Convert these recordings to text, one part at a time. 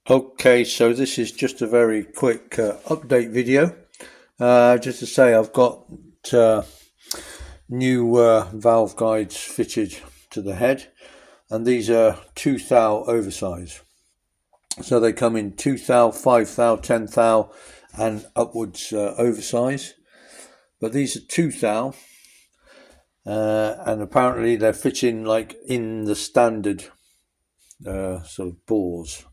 Okay, so this is just a very quick update video. Just to say I've got new valve guides fitted to the head, and these are 2 thou oversize. So they come in 2 thou, 5 thou, 10 thou and upwards oversize. But these are 2 thou, and apparently they're fitting like in the standard sort of bores.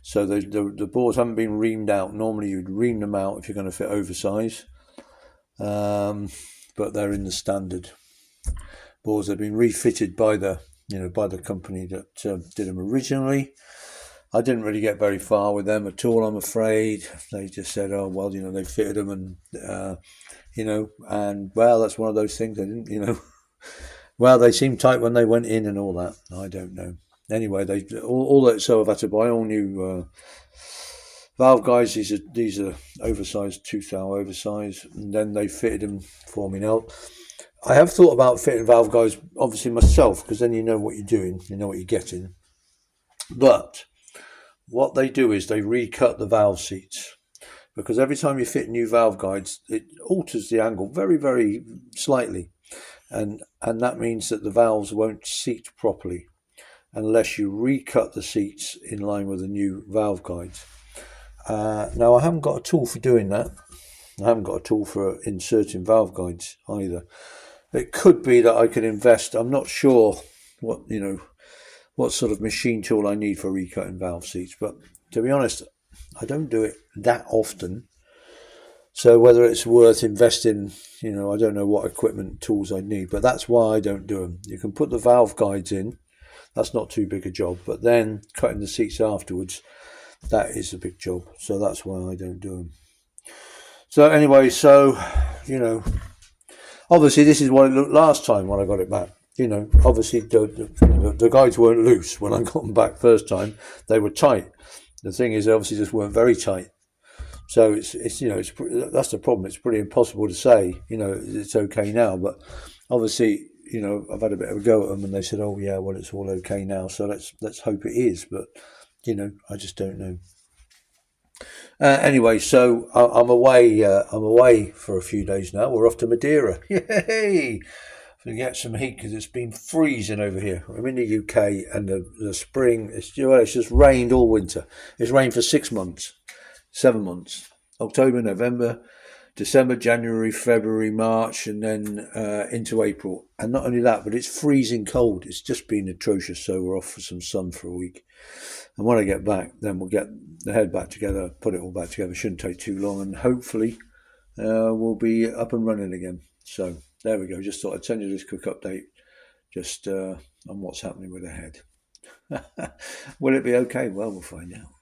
So the bores haven't been reamed out. Normally you'd ream them out if you're going to fit oversize, but they're in the standard bores. They've been refitted by the company that did them originally. I didn't really get very far with them at all, I'm afraid. They just said, oh well, they fitted them, and and well, that's one of those things. They didn't, well, they seemed tight when they went in and all that. I don't know. Anyway, so I've had to buy all new valve guides. These are oversized, 2 thou oversize, and then they fitted them for me. Now, I have thought about fitting valve guides, obviously myself, because then you know what you're doing, you know what you're getting. But what they do is they recut the valve seats, because every time you fit new valve guides, it alters the angle very, very slightly, and that means that the valves won't seat properly unless you recut the seats in line with the new valve guides. Now, I haven't got a tool for doing that. I haven't got a tool for inserting valve guides either. It could be that I could invest. I'm not sure what sort of machine tool I need for recutting valve seats, but to be honest, I don't do it that often. So whether it's worth investing, I don't know what equipment tools I need, but that's why I don't do them. You can put the valve guides in. That's not too big a job, but then cutting the seats afterwards, that is a big job. So that's why I don't do them. So anyway, obviously this is what it looked last time when I got it back. Obviously the guides weren't loose when I got them back first time. They were tight. The thing is, they obviously just weren't very tight. So it's that's the problem. It's pretty impossible to say, it's okay now, but obviously, I've had a bit of a go at them, and they said, "Oh yeah, well it's all okay now." So let's hope it is, but I just don't know. Anyway, so I'm away. I'm away for a few days now. We're off to Madeira. Yay! To get some heat, because it's been freezing over here. I'm in the UK, and the spring, it's just rained all winter. It's rained for 6 months, 7 months: October, November, December, January, February, March, and then into April. And not only that, but it's freezing cold. It's just been atrocious. So we're off for some sun for a week. And when I get back, then we'll get the head back together, put it all back together. Shouldn't take too long, and hopefully we'll be up and running again. So there we go. Just thought I'd send you this quick update just on what's happening with the head. Will it be okay? Well, we'll find out.